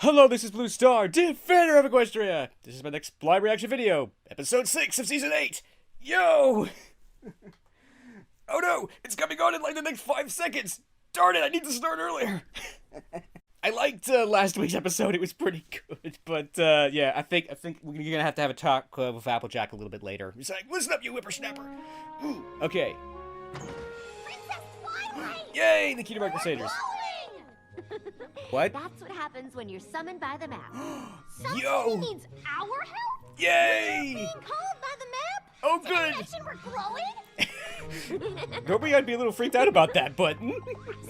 Hello, this is Blue Star, defender of Equestria. This is my next live reaction video, episode 6 of season 8. Yo! Oh no, it's coming on in like the next 5 seconds. Darn it, I need to start earlier. I liked last week's episode, it was pretty good, but yeah, I think we're gonna have a talk with Applejack a little bit later. He's like, listen up, you whippersnapper. Ooh, okay. Princess Twilight! Yay, the Cutie Mark Crusaders. What? That's what happens when you're summoned by the map. Yo! Somebody needs our help? Yay! Being called by the map? Oh, Did I good! mention we're growing? Normally I'd be a little freaked out about that, but...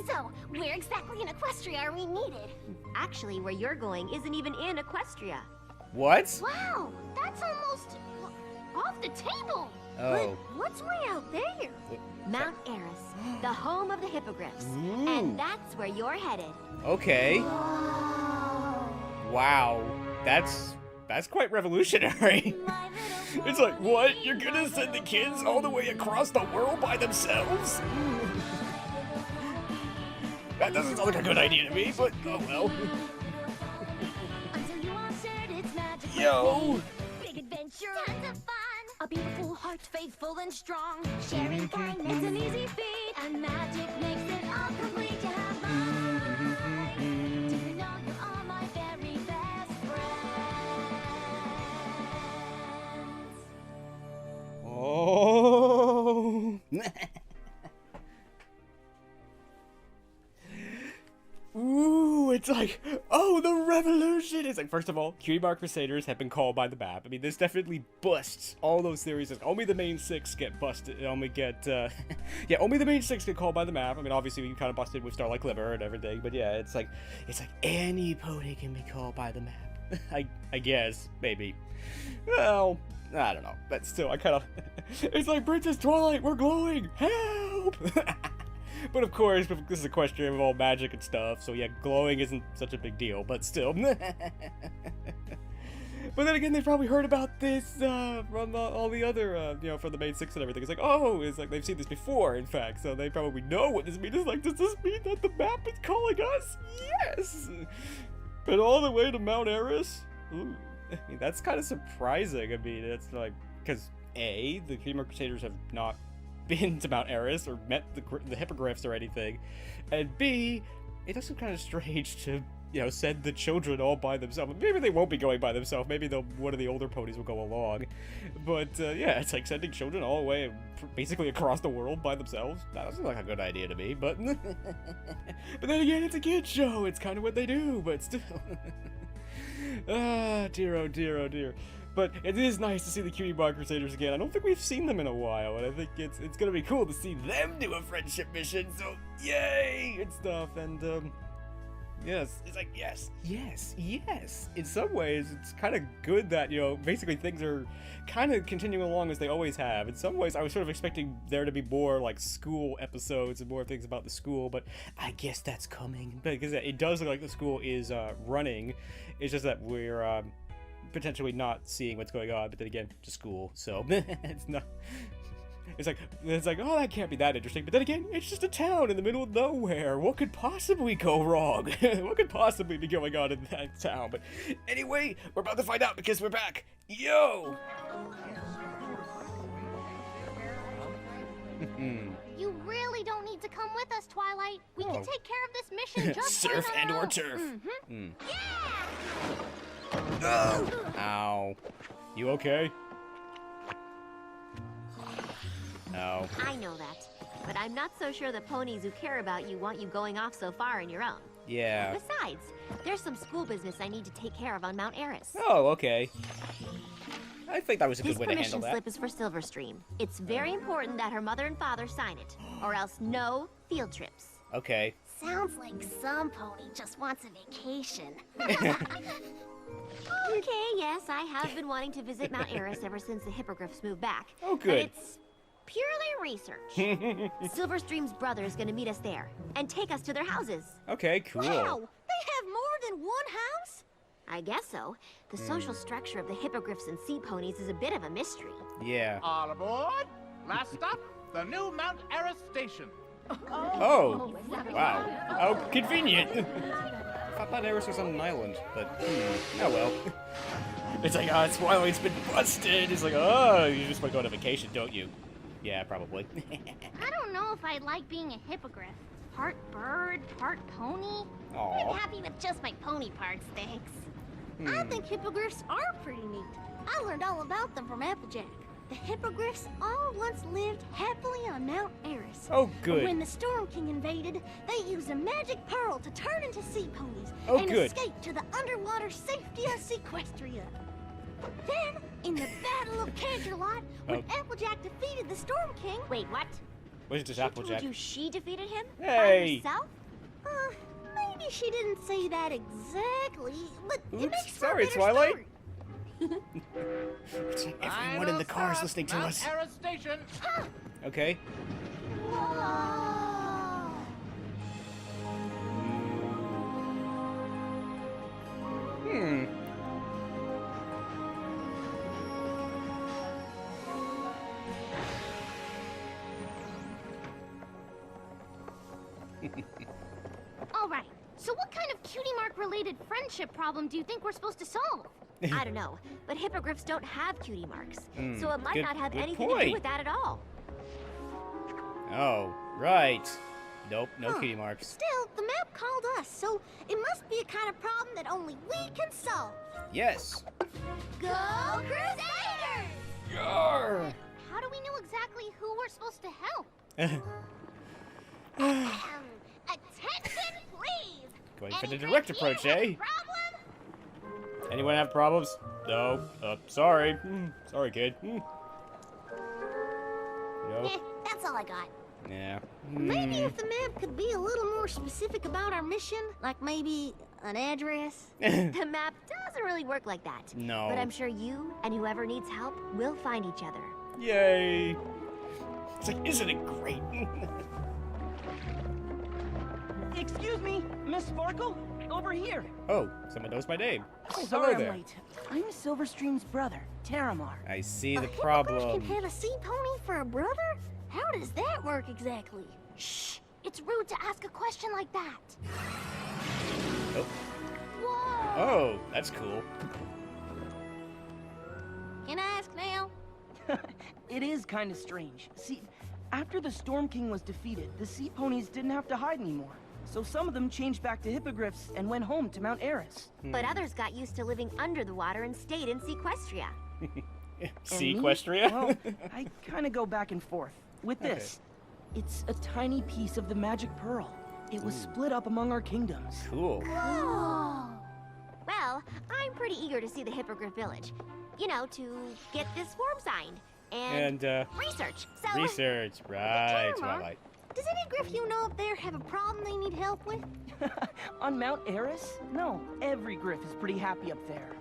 So, where exactly in Equestria are we needed? Actually, where you're going isn't even in Equestria. What? Wow, that's almost off the table. Oh. But what's way out there? Mount Aris, the home of the hippogriffs. Ooh. And that's where you're headed. Okay. Whoa. Wow. That's quite revolutionary. It's like, what? You're gonna send the kids all the way across the world by themselves? That doesn't sound like a good idea to me, but oh well. Until you are assured it's magic. Yo! Big adventure. Tons of fun. A beautiful heart, faithful and strong. Sharing kindness an easy feat. And magic makes it all complete. You have mine. Do you know you are my very best friends? Oh. Ooh, it's like, oh, the revolution! It's like, first of all, Cutie Mark Crusaders have been called by the map. I mean, this definitely busts all those theories. Only the main 6 get busted. Only the main 6 get called by the map. I mean, obviously, we kind of busted with Starlight Clipper and everything, but yeah, it's like any pony can be called by the map. I guess, maybe. Well, I don't know, but still, I kind of, it's like, Princess Twilight, we're glowing, help! But of course, this is a question of all magic and stuff, so yeah, glowing isn't such a big deal, but still. But then again, they've probably heard about this from all the other, from the main 6 and everything. It's like, oh, it's like they've seen this before, in fact, so they probably know what this means. It's like, does this mean that the map is calling us? Yes! But all the way to Mount Aris? Ooh, I mean, that's kind of surprising. I mean, it's like, because A, the Cutie Mark Crusaders have not been to Mount Aris or met the hippogriffs or anything, and B, it does seem kind of strange to send the children all by themselves. Maybe they won't be going by themselves. Maybe one of the older ponies will go along. But yeah, it's like sending children all the way, basically across the world by themselves. That doesn't look like a good idea to me. But but then again, it's a kids show. It's kind of what they do. But still, ah, dear, oh dear, oh dear. But it is nice to see the Cutie Mark Crusaders again. I don't think we've seen them in a while, and I think it's gonna be cool to see them do a friendship mission. So yay and stuff. And yes, it's like yes. In some ways, it's kind of good that basically things are kind of continuing along as they always have. In some ways, I was sort of expecting there to be more like school episodes and more things about the school, but I guess that's coming because it does look like the school is running. It's just that we're potentially not seeing what's going on, but then again, to school, so it's not. It's like, oh, that can't be that interesting. But then again, it's just a town in the middle of nowhere. What could possibly go wrong? What could possibly be going on in that town? But anyway, we're about to find out because we're back. Yo! You really don't need to come with us, Twilight. We can take care of this mission just Surf fine and on our or own. turf. Yeah! Oh! Ow. You okay? No. I know that, but I'm not so sure the ponies who care about you want you going off so far on your own. Yeah. Besides, there's some school business I need to take care of on Mount Aris. Oh, okay. I think that was a good This way to handle permission that. slip is for Silverstream. It's very important that her mother and father sign it, or else no field trips. Okay. Sounds like some pony just wants a vacation. Okay, yes, I have been wanting to visit Mount Aris ever since the hippogriffs moved back. Oh, But good. it's purely research. Silverstream's brother is going to meet us there and take us to their houses. Okay, cool. Wow, they have more than one house? I guess so. The social structure of the hippogriffs and sea ponies is a bit of a mystery. Yeah. All aboard! Last stop, the new Mount Aris station. Oh, wow. How convenient. thought Aris was on an island, but oh well. It's like, oh, Twilight's been busted. It's like, oh, you just want to go on a vacation, don't you? Yeah, probably. I don't know if I like being a hippogriff. Part bird, part pony. Aw. I'm happy with just my pony parts, thanks. I think hippogriffs are pretty neat. I learned all about them from Applejack. The hippogriffs all once lived happily on Mount Aris. Oh, But good. when the Storm King invaded, they used a magic pearl to turn into sea ponies Oh, and good. escape to the underwater safety of Sequestria. Then, in the Battle of Canterlot, when Applejack defeated the Storm King... Wait, what? Was it just She Applejack? told you she defeated him? Hey! By herself? Maybe she didn't say that exactly, but it Oops, makes for sorry, a better Twilight. story. It's like everyone in Final the car is stop, listening to Mount us. Aris Station. Okay. Whoa. Hmm. All right, so what kind of cutie mark related friendship problem do you think we're supposed to solve? I don't know, but hippogriffs don't have cutie marks, so it might good- not have good anything to point. do with that at all. Oh, right. Nope, no Huh. cutie marks. Still, the map called us, so it must be a kind of problem that only we can solve. Yes. Go Crusaders! Yarr! How do we know exactly who we're supposed to help? Attention, please! Going for the Any direct group here approach, have a eh? Problem? Anyone have problems? No. Sorry. Sorry, kid. Eh, No. that's all I got. Yeah. Maybe if the map could be a little more specific about our mission, like maybe an address. The map doesn't really work like that. No. But I'm sure you and whoever needs help will find each other. Yay. It's like, isn't it great? Excuse me, Miss Sparkle? Over here. Oh, someone knows my name. Oh, Sorry hello I'm there. late. I'm Silverstream's brother, Terramar. I see A the hippogriff problem. can have a sea pony for a brother? How does that work exactly? Shh! It's rude to ask a question like that. Oh. Whoa! Oh, that's cool. Can I ask now? It is kind of strange. See, after the Storm King was defeated, the sea ponies didn't have to hide anymore. So some of them changed back to hippogriffs and went home to Mount Aris. But others got used to living under the water and stayed in Sequestria. And me? Sequestria? Well, I kind of go back and forth. With this, it's a tiny piece of the magic pearl. It was split up among our kingdoms. Cool. Whoa! Well, I'm pretty eager to see the Hippogriff Village. You know, to get this form signed. And research. So, research. Right, Terramar, Twilight. does any griff you know up there have a problem they need help with? On Mount Aris? No, every griff is pretty happy up there.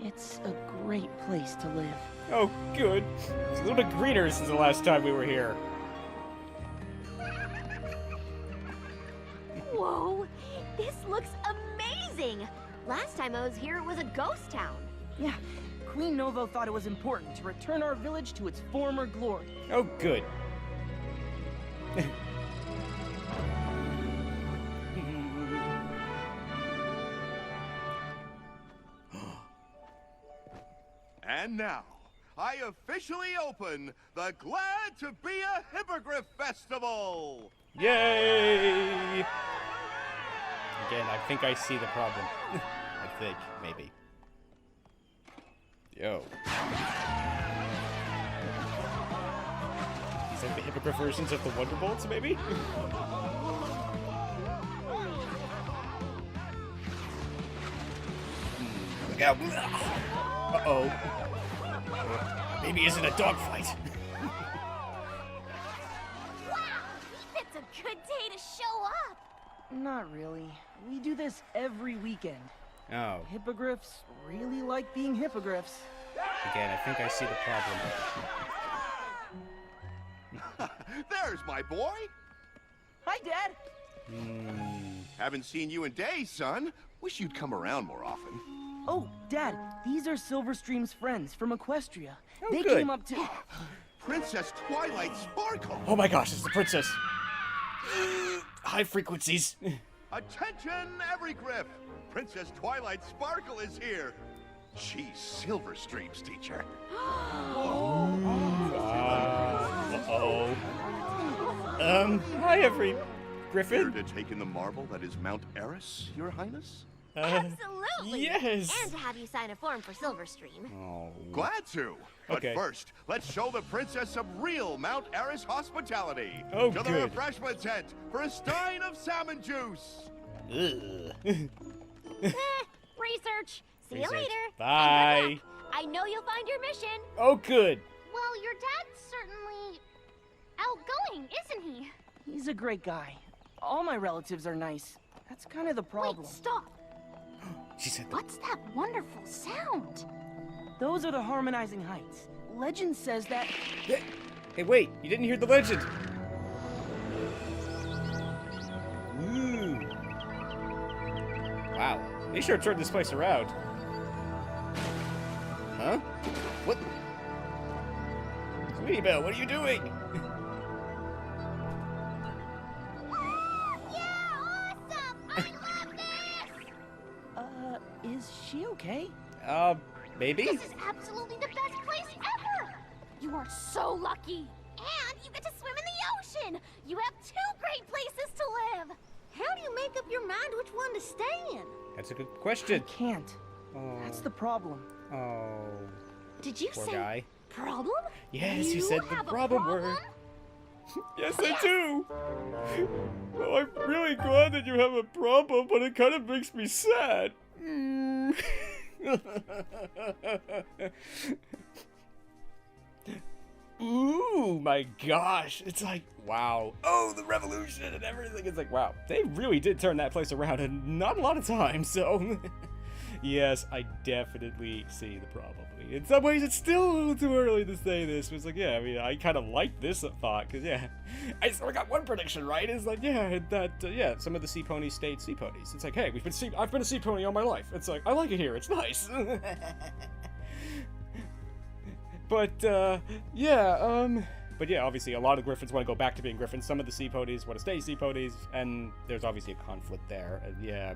It's a great place to live. Oh, good. It's a little bit greener since the last time we were here. Whoa! This looks amazing! Last time I was here, it was a ghost town. Yeah, Queen Novo thought it was important to return our village to its former glory. Oh, good. And now, I officially open the Glad to Be a Hippogriff Festival! Yay! Again, I think I see the problem. I think, maybe. Yo. These are the hippogriff versions of the Wonderbolts, maybe? Look out! Uh-oh. Maybe isn't a dogfight. Wow! It's a good day to show up! Not really. We do this every weekend. Oh, Hippogriffs really like being hippogriffs. again, I think I see the problem. There's my boy! Hi, Dad! Haven't seen you in days, son. Wish you'd come around more often. Oh, Dad, these are Silverstream's friends from Equestria. Oh, They good. came up to... Princess Twilight Sparkle! Oh my gosh, it's the princess. High frequencies. Attention, every Griff! Princess Twilight Sparkle is here. She's Silver Stream's teacher. Uh-oh. Hi, every Here Griffin. to take in the marvel that is Mount Aris, Your Highness? Absolutely! yes. And to have you sign a form for Silverstream. Oh. Glad to. But Okay. first, let's show the princess some real Mount Aris hospitality. Oh, to the good. refreshment tent for a stein of salmon juice. Ugh. Research. See you Research. later. Bye. And good luck. I know you'll find your mission. Oh, good. Well, your dad's certainly outgoing, isn't he? He's a great guy. All my relatives are nice. That's kind of the problem. Wait, stop. She said. What's that wonderful sound? Those are the harmonizing heights. Legend says that... Hey, wait! You didn't hear the legend. Ooh. Wow. They sure turned this place around. Huh? What? Sweetie Belle, what are you doing? Yeah, awesome! I love this! Is she okay? Maybe? This is absolutely the best place ever! You are so lucky! And you get to swim in the ocean! You have 2 great places to live! How do you make up your mind which one to stay in? That's a good question. I can't. Oh. That's the problem. Oh. Did you Poor say guy. problem? Yes, you said the have a problem word. Yes, I do. Well, I'm really glad that you have a problem, but it kind of makes me sad. Ooh, my gosh. It's like, wow. Oh, the revolution and everything. It's like, wow. They really did turn that place around in not a lot of time, so... Yes, I definitely see the problem. In some ways, it's still a little too early to say this. It's like, yeah, I mean, I kind of like this thought, because, yeah, I still got one prediction, right? It's like, yeah, that, yeah, some of the sea ponies stayed sea ponies. It's like, hey, I've been a sea pony all my life. It's like, I like it here. It's nice. But, yeah, but yeah, obviously, a lot of Griffins want to go back to being Griffins. Some of the sea ponies want to stay sea ponies, and there's obviously a conflict there, and yeah.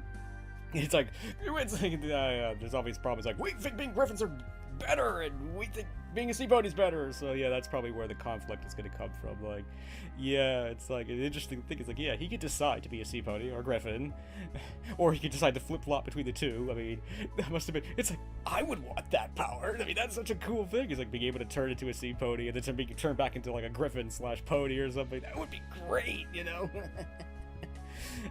It's like there's obvious problems. Like, we think being Griffins are better, and we think being a sea pony's better. So yeah, that's probably where the conflict is going to come from. Like, yeah, it's like an interesting thing. It's like, yeah, he could decide to be a sea pony or a Griffin, or he could decide to flip flop between the two. I mean, that must have been. It's like, I would want that power. I mean, that's such a cool thing. It's like being able to turn into a sea pony and then to be turned back into like a Griffin / pony or something. That would be great, you know.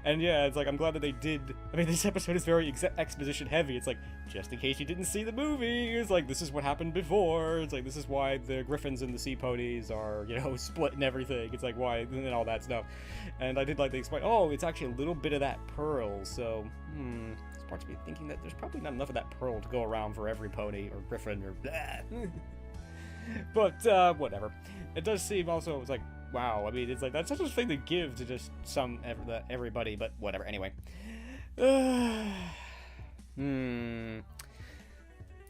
And yeah, it's like, I'm glad that they did. I mean, this episode is very exposition heavy. It's like, just in case you didn't see the movie, it's like, this is what happened before. It's like, this is why the Griffins and the sea ponies are, you know, split and everything. It's like, why, and all that stuff. And I did like to explain, oh, it's actually a little bit of that pearl. So, this part's me thinking that there's probably not enough of that pearl to go around for every pony or Griffin or blah. But, whatever. It does seem also, it's like, wow, I mean, it's like, that's such a thing to give to just everybody, but whatever, anyway. I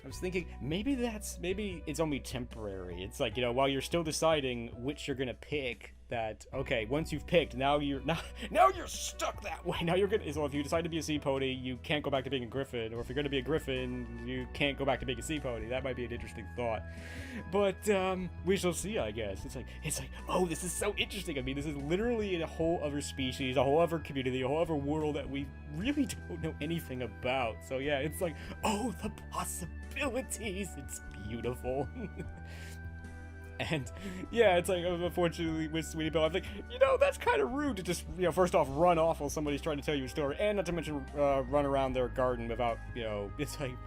was thinking, maybe it's only temporary. It's like, you know, while you're still deciding which you're gonna pick, that, okay, once you've picked, now you're stuck that way. Now you're gonna, so if you decide to be a sea pony, you can't go back to being a Griffin, or if you're gonna be a Griffin, you can't go back to being a sea pony. That might be an interesting thought. But, we shall see, I guess. It's like, oh, this is so interesting. I mean, this is literally a whole other species, a whole other community, a whole other world that we really don't know anything about. So yeah, it's like, oh, the possibilities. It's beautiful. And yeah, it's like, unfortunately with Sweetie Belle, I'm like, you know, that's kind of rude to just, you know, first off, run off while somebody's trying to tell you a story, and not to mention run around their garden without, you know, it's like,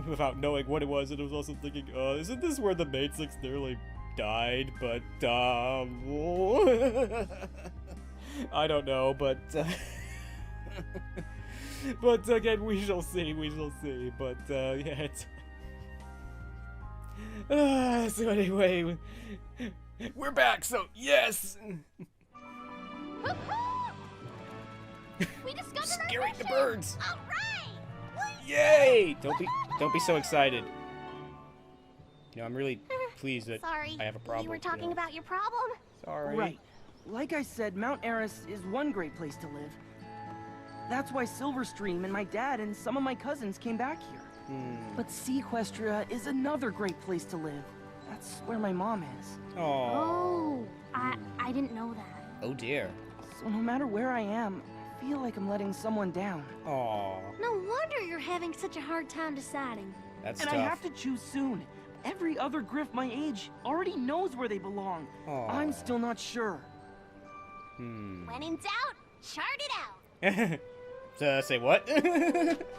without knowing what it was. And I was also thinking, isn't this where the Maid Six nearly died? But, I don't know, but, but again, we shall see, but, yeah, it's... so anyway, we're back, so yes! We discovered Scaring our the mission! birds! Alright! Yay! Don't be so excited. You know, I'm really pleased that Sorry, I have a problem. we were talking you know. about your problem? Sorry. Right. Like I said, Mount Aris is one great place to live. That's why Silverstream and my dad and some of my cousins came back here. But Sequestria is another great place to live. That's where my mom is. Aww. Oh, I didn't know that. Oh dear. So no matter where I am, I feel like I'm letting someone down. Aww. No wonder you're having such a hard time deciding. That's And tough. I have to choose soon. Every other Griff my age already knows where they belong. Aw. I'm still not sure. When in doubt, chart it out. Say what?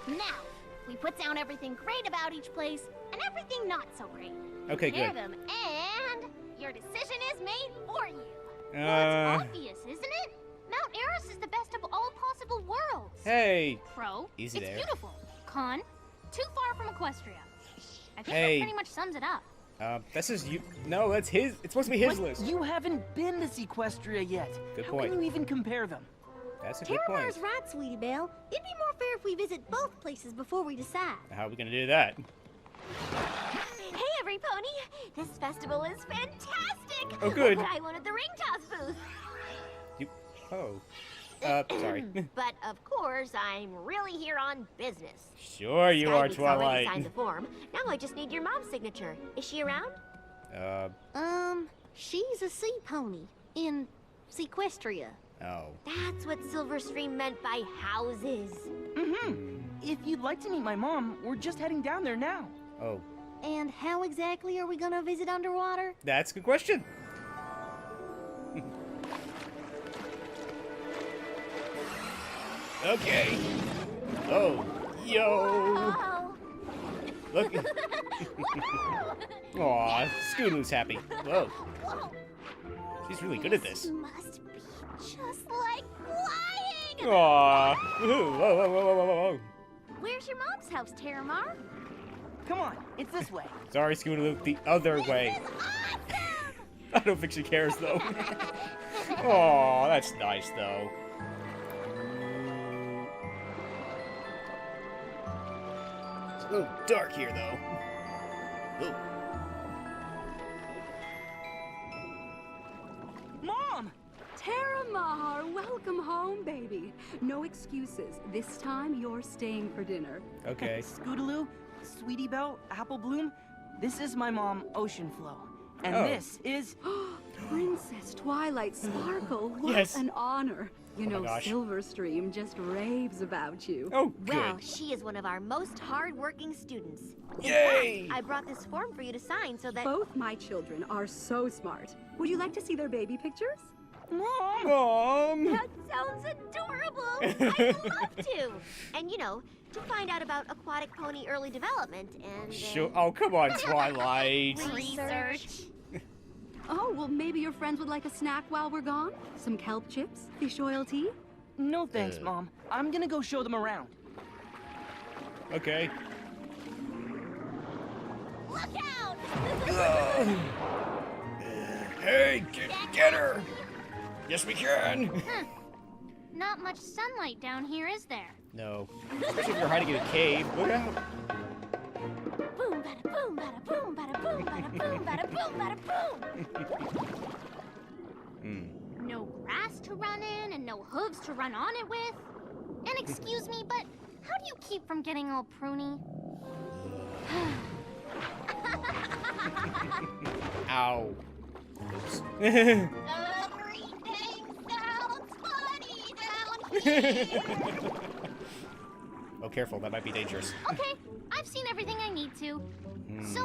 Now, we put down everything great about each place and everything not so great. Okay, Compare good. them, and your decision is made for you. Well, it's obvious, isn't it? Mount Aris is the best of all possible worlds. Hey. Pro, Easy it's there. beautiful. Con, too far from Equestria. I think Hey. that pretty much sums it up. This is you. No, that's his. It's supposed to be his But list. you haven't been to Sequestria yet. Good How point. can you even compare them? That's a good point. Terramar's right, Sweetie Belle. It'd be more fair if we visit both places before we decide. How are we gonna do that? Hey, every pony! This festival is fantastic! Oh, good. But I wanted the ring toss booth. You. Oh. Sorry. But of course, I'm really here on business. Sure, you are, Skybeat's already Twilight. signed the form. Now I just need your mom's signature. Is she around? She's a sea pony in Sequestria. Oh. That's what Silverstream meant by houses. If you'd like to meet my mom, we're just heading down there now. Oh. And how exactly are we gonna visit underwater? That's a good question. Okay. Oh. Yo. Oh. Look. Aw, Scootaloo's happy. Whoa. Whoa. She's really good at this. Must be just like flying! Aw. Whoa, whoa, whoa, whoa, whoa, whoa. Where's your mom's house, Terramar? Come on, it's this way. Sorry, Scootaloo, the other way. Awesome! I don't think she cares, though. Aw, that's nice, though. It's a little dark here, though. Ooh. Mom! Terramar, welcome home, baby. No excuses. This time you're staying for dinner. Okay. Scootaloo, Sweetie Belle, Apple Bloom, this is my mom, Ocean Flow. And Oh. this is... Princess Twilight Sparkle, what Yes. an honor. You Oh my know, gosh. Silverstream just raves about you. Oh, good. Well, she is one of our most hard-working students. In Yay! fact, I brought this form for you to sign so that... Both my children are so smart. Would you like to see their baby pictures? Mom! Mom! That sounds adorable! I'd love to! And you know, to find out about aquatic pony early development and... Sure. Oh, come on, Twilight. Research. Oh, well, maybe your friends would like a snack while we're gone? Some kelp chips? Fish oil tea? No thanks, Mom. I'm gonna go show them around. Okay. Look out! Hey, get her! Yes, we can! Not much sunlight down here, is there? No. Especially if you're hiding in a cave. Look out! Boom, bada boom, bada boom, bada boom, bada boom, bada boom, bada boom. No grass to run in and no hooves to run on it with. And excuse me, but how do you keep from getting all pruny? Ow. Oops. Everything sounds funny down here. Oh, careful. That might be dangerous. Okay, I've seen everything I need to. So,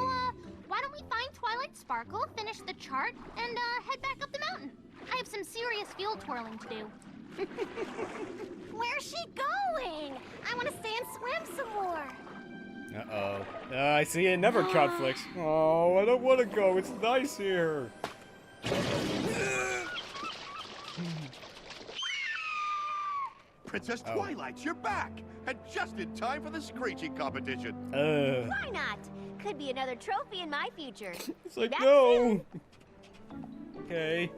why don't we find Twilight Sparkle, finish the chart, and, head back up the mountain? I have some serious field twirling to do. Where's she going? I want to stay and swim some more. Uh-oh. I see it never conflicts. Oh, I don't want to go. It's nice here. Princess Twilight, you're back! And just in time for the screeching competition. Why not? Could be another trophy in my future. It's like, That's no. Okay.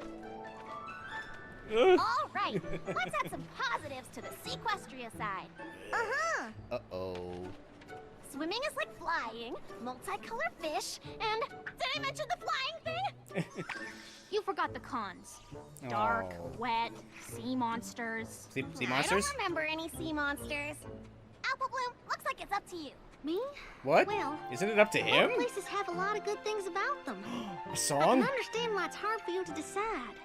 All right, let's add some positives to the Sequestria side. Uh-huh. Uh-oh. Swimming is like flying, multicolored fish, and did I mention the flying thing? You forgot the cons. Dark, Oh. wet, sea monsters. Sea I monsters? don't remember any sea monsters. Apple Bloom, looks like it's up to you. Me? What? Well, Isn't it up to him? both places have a lot of good things about them. A I song? can understand why it's hard for you to decide.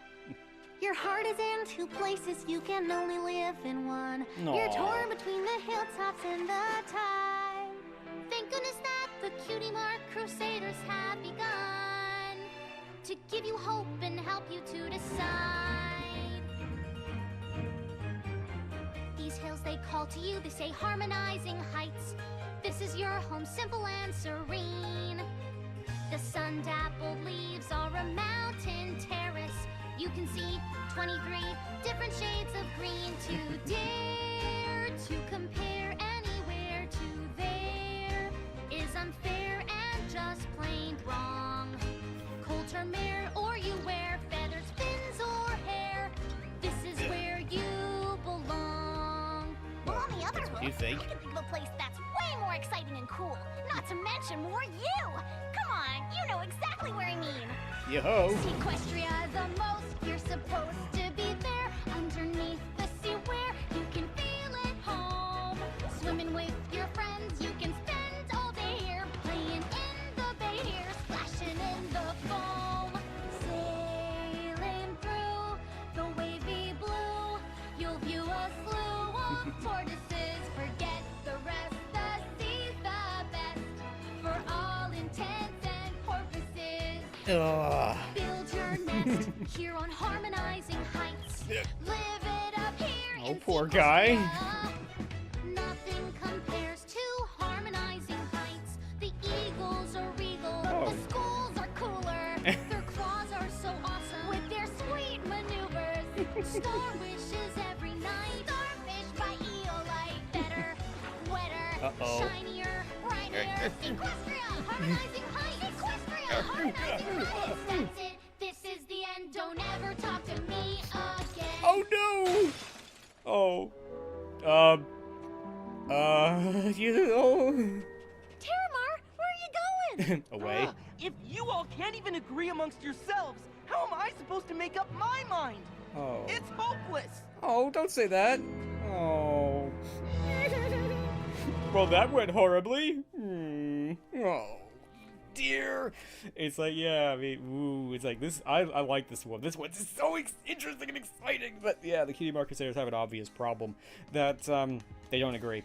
Your heart is in two places, you can only live in one. You're Aw. torn between the hilltops and the tide. Thank goodness that the Cutie Mark Crusaders have begun to give you hope and help you to decide. These hills they call to you, they say harmonizing heights. This is your home, simple and serene. The sun-dappled leaves are a mountain terrace. You can see 23 different shades of green. To dare to compare anywhere to there is unfair and just plain wrong. Cold term air, or you wear feathers, fins, or hair. This is where you belong. Well, on the other hand, You think? I can think of a place that's way more exciting and cool. Not to mention more you. Come on, you know exactly where I mean. Yo-ho. Sequestria the most, you're supposed to be there. Underneath the sea where you can feel at home. Swimming with your friends, you can spend all day here. Playing in the bay here, splashing in the foam. Sailing through the wavy blue, you'll view a slew of tortoises. Forget the rest, the sea's the best for all intents and purposes. Ugh. Build your nest here on harmonizing heights. Live it up here. Oh, in poor guy. Sequestria. Nothing compares to harmonizing heights. The eagles are regal. Oh. The skulls are cooler. Their claws are so awesome with their sweet maneuvers. Star wishes every night. Starfish by Eolite. Better, wetter, Uh-oh. shinier, brighter. Sequestria, harmonizing heights. Sequestria, harmonizing heights. That's it. This is the end. Don't ever talk to me again. Oh no! Oh. You know. Terramar, where are you going? Away. If you all can't even agree amongst yourselves, how am I supposed to make up my mind? Oh. It's hopeless. Oh, don't say that. Oh. Well, that went horribly. Oh, dear. It's like, yeah, I mean, ooh, it's like this. I like this one. This one's so interesting and exciting. But yeah, the Cutie Mark Crusaders have an obvious problem that they don't agree.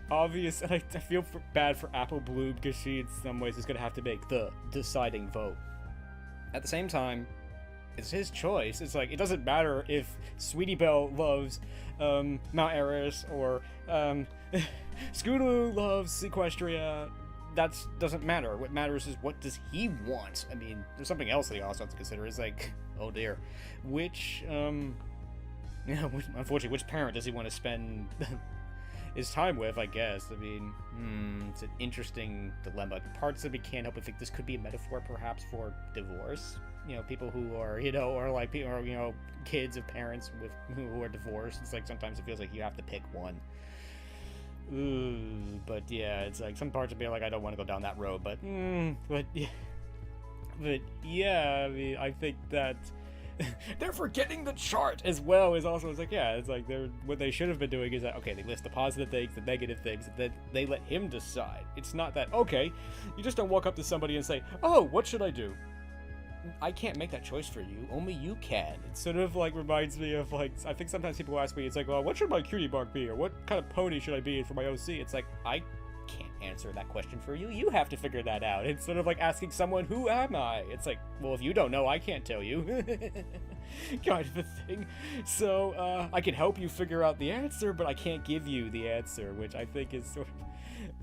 Obvious, and I feel bad for Apple Bloom because she, in some ways, is gonna have to make the deciding vote. At the same time, it's his choice. It's like, it doesn't matter if Sweetie Belle loves Mount Aris or Scootaloo loves Sequestria. That doesn't matter. What matters is what does he want. I mean, there's something else that he also has to consider. It's like, oh dear, which unfortunately, which parent does he want to spend his time with, I guess. I mean, it's an interesting dilemma. Parts of me can't help but think this could be a metaphor, perhaps, for divorce. You know, people who are, or like people, or, kids of parents who are divorced. It's like sometimes it feels like you have to pick one. Ooh, but yeah, it's like some parts of me are like, I don't want to go down that road, but yeah, I mean, I think that they're forgetting the chart as well. Is also, it's like, yeah, it's like what they should have been doing is that, okay, they list the positive things, the negative things, and then they let him decide. It's not that, okay, you just don't walk up to somebody and say, oh, what should I do? I can't make that choice for you. Only you can. It sort of like reminds me of, like, I think sometimes people ask me, it's like, well, what should my cutie mark be? Or what kind of pony should I be for my OC? It's like, I can't answer that question for you. You have to figure that out. It's sort of like asking someone, who am I? It's like, well, if you don't know, I can't tell you. Kind of a thing. So, I can help you figure out the answer, but I can't give you the answer, which I think is sort of...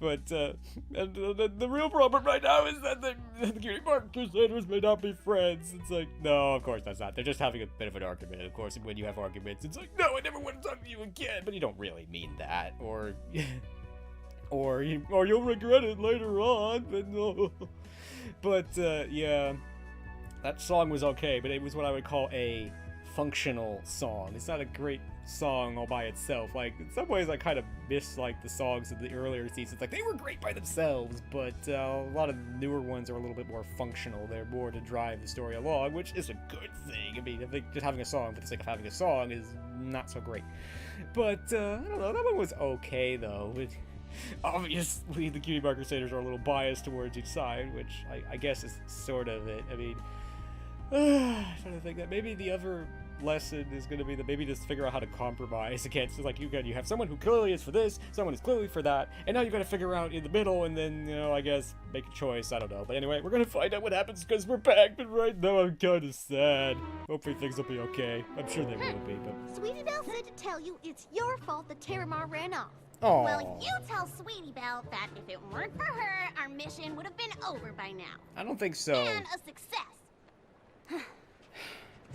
But, and the real problem right now is that the Cutie Mark Crusaders may not be friends. It's like, no, of course that's not. They're just having a bit of an argument. Of course, when you have arguments, it's like, no, I never want to talk to you again. But you don't really mean that. Or you'll regret it later on. But no. But, yeah, that song was okay, but it was what I would call a functional song. It's not a great song all by itself. Like, in some ways I kind of miss, like, the songs of the earlier seasons. Like, they were great by themselves, but a lot of the newer ones are a little bit more functional. They're more to drive the story along, which is a good thing. I mean, I think just having a song for the sake of having a song is not so great. But, I don't know, that one was okay, though. Obviously, the Cutie Bar Crusaders are a little biased towards each side, which I guess is sort of it. I mean, I'm trying to think that maybe the other lesson is going to be that maybe just figure out how to compromise against, like, you have someone who clearly is for this, someone is clearly for that, and now you got to figure out in the middle, and then, you know, I guess make a choice. I don't know. But anyway, we're going to find out what happens because we're back, but right now I'm kind of sad. Hopefully things will be okay. I'm sure they will be, but... Sweetie Belle said to tell you it's your fault that Terramar ran off. Aww. Well, you tell Sweetie Belle that if it weren't for her, our mission would have been over by now. I don't think so. And a success.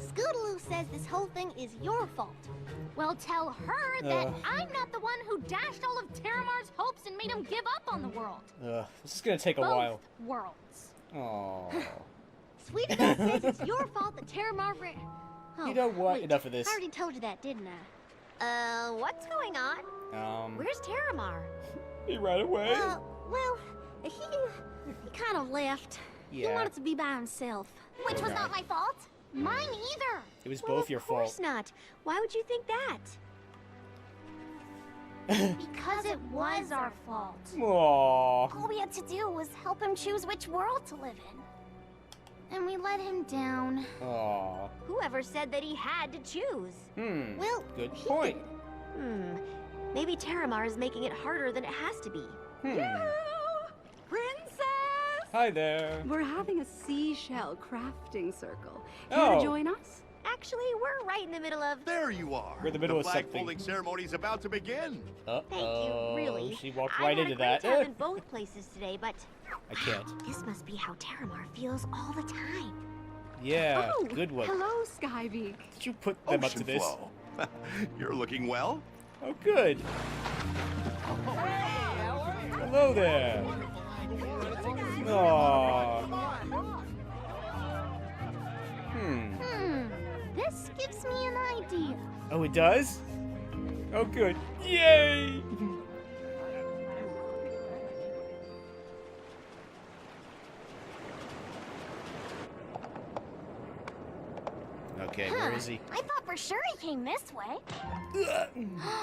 Scootaloo says this whole thing is your fault. Well, tell her that I'm not the one who dashed all of Terramar's hopes and made him give up on the world. This is gonna take a while. Both worlds. Aww. Sweetie Belle says it's your fault that Terramar ran. Oh, You know what? wait, Enough of this. I already told you that, didn't I? What's going on? Where's Terramar? He ran away. Well, he kind of left. Yeah. He wanted to be by himself. Which was not my fault. Mine either. It was both your fault. Of course not. Why would you think that? Because it was our fault. Aww. All we had to do was help him choose which world to live in. And we let him down. Aww. Whoever said that he had to choose? Well, good point. Maybe Terramar is making it harder than it has to be. Princess! Hi there. We're having a seashell crafting circle. Here Oh. to join us? Actually, we're right in the middle of... There you are. We're in the middle of flag something. folding ceremony's about to begin. Thank you, really. She walked I right had into a great that. time in both places today, but I can't. this must be how Terramar feels all the time. Yeah, Oh, good one. hello, Skybeak. Did you put them up to Ocean this? flow. You're looking well. Oh, good. Hello there. Aww. This gives me an idea. Oh, it does? Oh, good. Yay! Okay, where is he? I thought for sure he came this way.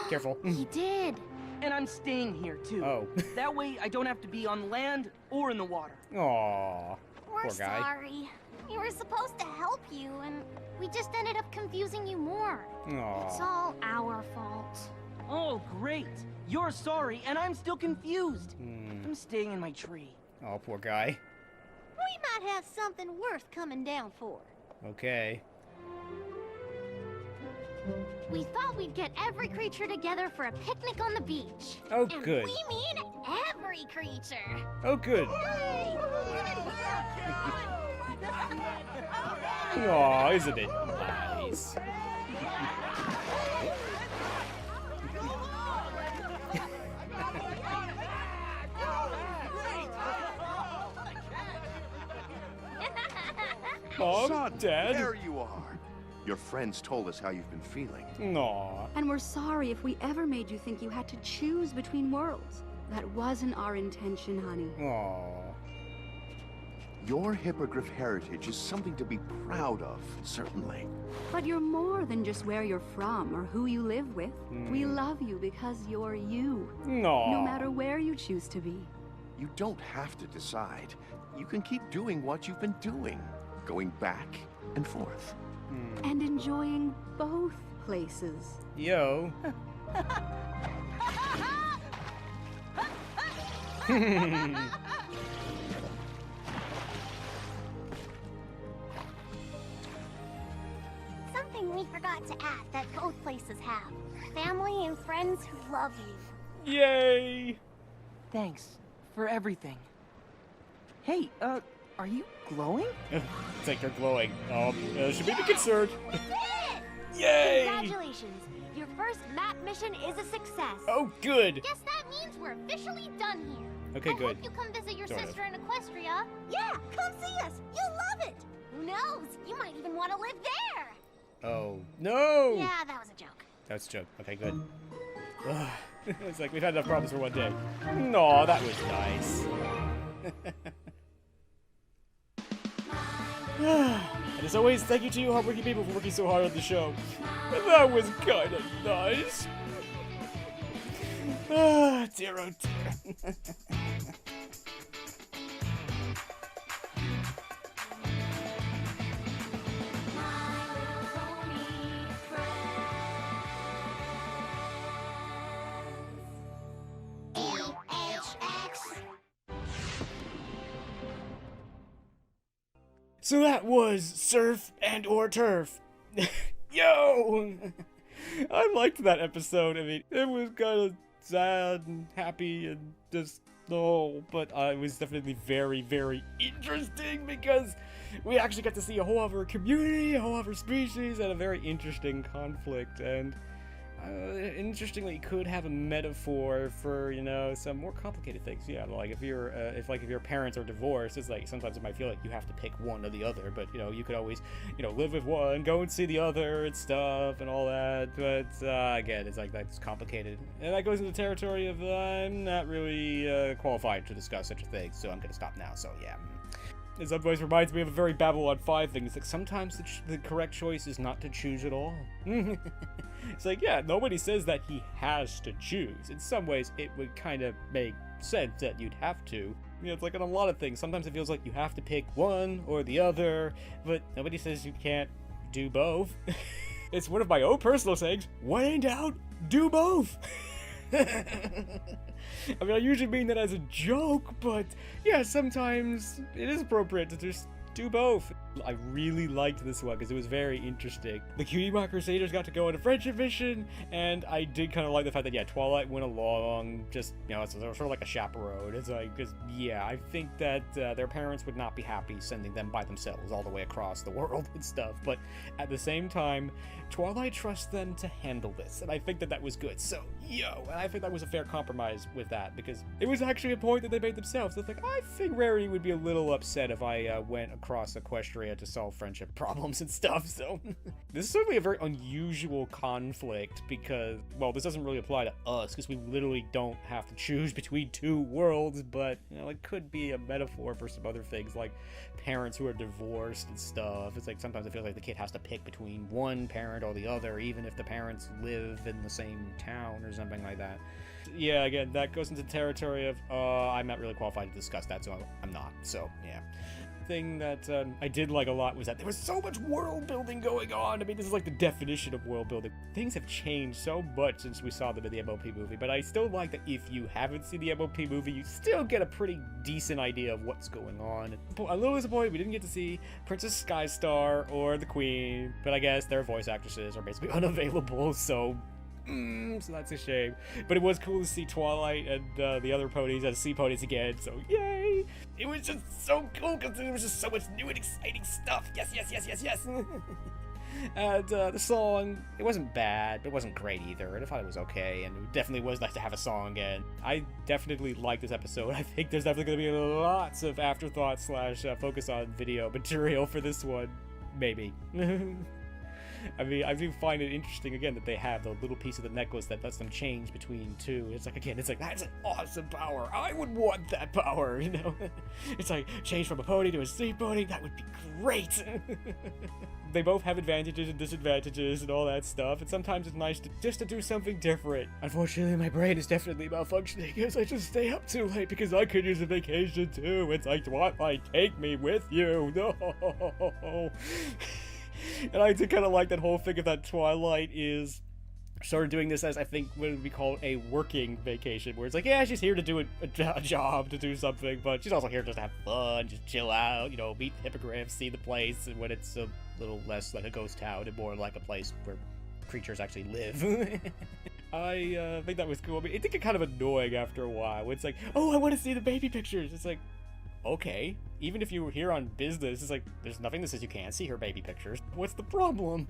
Careful. He did. And I'm staying here, too. Oh. That way, I don't have to be on land or in the water. Aww. We're Poor guy. sorry. We were supposed to help you, and we just ended up confusing you more. It's Aww. all our fault. Oh, great. You're sorry, and I'm still confused. I'm staying in my tree. Oh, poor guy. We might have something worth coming down for. Okay. We thought we'd get every creature together for a picnic on the beach. Oh, and good. we mean every creature. Oh, good. Yay! Aw, isn't it nice? Mom, Son, Dad. there you are. Your friends told us how you've been feeling. Aw. And we're sorry if we ever made you think you had to choose between worlds. That wasn't our intention, honey. Aw. Your hippogriff heritage is something to be proud of, certainly. But you're more than just where you're from or who you live with. We love you because you're you. Aw. No matter where you choose to be. You don't have to decide. You can keep doing what you've been doing, going back and forth. And enjoying both places. Yo. Something we forgot to add that both places have. Family and friends who love you. Yay! Thanks for everything. Hey, are you glowing? It's like they're glowing. Should we be concerned? Yay! Yay! Congratulations! Your first map mission is a success. Oh, good. Guess that means we're officially done here. Okay, I good. hope you come visit your Sort of. sister in Equestria. Yeah, come see us. You'll love it. Who knows? You might even want to live there. Oh, no! Yeah, that was a joke. That's a joke. Okay, good. Ugh. It's like we've had enough problems for one day. No, that was nice. And as always, thank you to you hardworking people for working so hard on the show. And that was kind of nice. Ah, dear oh dear. So that was Surf and or Turf. Yo! I liked that episode. I mean, it was kind of sad and happy and just but it was definitely very, very interesting because we actually got to see a whole other community, a whole other species, and a very interesting conflict. And interestingly, it could have a metaphor for, you know, some more complicated things. Yeah, like if your parents are divorced, it's like sometimes it might feel like you have to pick one or the other, but you know, you could always, you know, live with one, go and see the other and stuff and all that. But again, it's like that's complicated, and that goes into the territory of I'm not really qualified to discuss such a thing, so I'm gonna stop now. So yeah. This advice reminds me of a very Babylon 5 thing. It's like sometimes the correct choice is not to choose at all. It's like, yeah, nobody says that he has to choose. In some ways, it would kind of make sense that you'd have to. You know, it's like on a lot of things. Sometimes it feels like you have to pick one or the other, but nobody says you can't do both. It's one of my own personal sayings. When in doubt, do both. I mean, I usually mean that as a joke, but yeah, sometimes it is appropriate to just do both. I really liked this one because it was very interesting. The Cutie Mark Crusaders got to go on a friendship mission, and I did kind of like the fact that, yeah, Twilight went along, just, you know, it's sort of like a chaperone. It's like, because, yeah, I think that their parents would not be happy sending them by themselves all the way across the world and stuff, but at the same time, Twilight trusts them to handle this, and I think that that was good. So, and I think that was a fair compromise with that, because it was actually a point that they made themselves. It's like, I think Rarity would be a little upset if I went across Equestria to solve friendship problems and stuff, so. This is certainly a very unusual conflict, because, well, this doesn't really apply to us, because we literally don't have to choose between two worlds, but, you know, it could be a metaphor for some other things, like parents who are divorced and stuff. It's like, sometimes it feels like the kid has to pick between one parent or the other, even if the parents live in the same town or something like that. Yeah, again, that goes into territory of, I'm not really qualified to discuss that, so I'm not, so, yeah. Thing that I did like a lot was that there was so much world building going on. I mean, this is like the definition of world building. Things have changed so much since we saw them in the MLP movie, but I still like that if you haven't seen the MLP movie, you still get a pretty decent idea of what's going on. I'm a little disappointed we didn't get to see Princess Skystar or the Queen, but I guess their voice actresses are basically unavailable, so that's a shame. But it was cool to see Twilight and the other ponies as sea ponies again, so yay! It was just so cool because there was just so much new and exciting stuff. Yes, yes, yes, yes, yes! And the song, it wasn't bad, but it wasn't great either, and I thought it was okay, and it definitely was nice to have a song again. I definitely like this episode. I think there's definitely going to be lots of afterthought / focus on video material for this one. Maybe. I mean, I do find it interesting, again, that they have the little piece of the necklace that lets them change between two. It's like, again, it's like, that's an awesome power. I would want that power, you know? It's like, change from a pony to a sea pony, that would be great! They both have advantages and disadvantages and all that stuff, and sometimes it's nice just to do something different. Unfortunately, my brain is definitely malfunctioning because I just stay up too late because I could use a vacation too. It's like, Twilight, take me with you. No! And I did kind of like that whole thing of that Twilight is started doing this as, I think, what would be called a working vacation, where it's like, yeah, she's here to do a job, to do something, but she's also here just to have fun, just chill out, you know, meet hippogriffs, see the place, and when it's a little less like a ghost town and more like a place where creatures actually live. I think that was cool. I mean, it did get kind of annoying after a while. It's like, oh, I want to see the baby pictures. It's like, okay, even if you were here on business, it's like, there's nothing that says you can't see her baby pictures. What's the problem?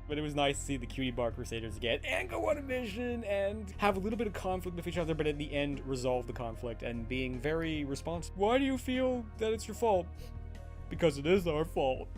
But it was nice to see the Cutie Bar Crusaders again, and go on a mission, and have a little bit of conflict with each other, but in the end, resolve the conflict, and being very responsive. Why do you feel that it's your fault? Because it is our fault.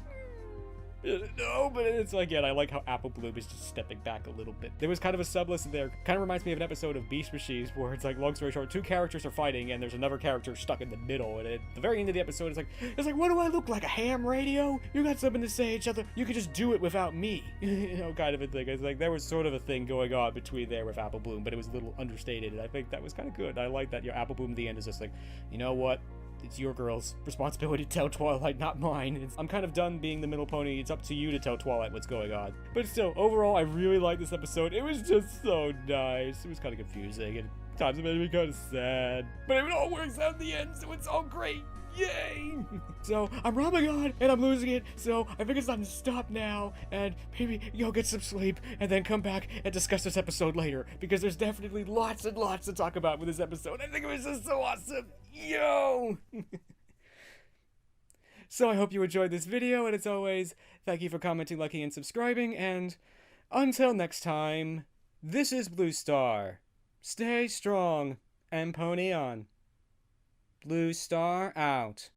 No, but it's again, I like how Apple Bloom is just stepping back a little bit. There was kind of a sublist there. Kind of reminds me of an episode of Beast Machines where it's like, long story short, two characters are fighting and there's another character stuck in the middle. And at the very end of the episode, it's like, what do I look like, a ham radio? You got something to say each other? You could just do it without me. You know, kind of a thing. It's like there was sort of a thing going on between there with Apple Bloom, but it was a little understated. And I think that was kind of good. I like that your Apple Bloom at the end is just like, you know what? It's your girl's responsibility to tell Twilight, not mine. I'm kind of done being the middle pony. It's up to you to tell Twilight what's going on. But still, overall, I really like this episode. It was just so nice. It was kind of confusing, and at times it made me kind of sad. But it all works out in the end, so it's all great. Yay! So, I'm robbing on, and I'm losing it, so I think it's time to stop now, and maybe go get some sleep, and then come back and discuss this episode later, because there's definitely lots and lots to talk about with this episode. I think it was just so awesome! Yo! So I hope you enjoyed this video, and as always, thank you for commenting, liking, and subscribing, and until next time, this is Blue Star. Stay strong, and pony on. Blue Star out.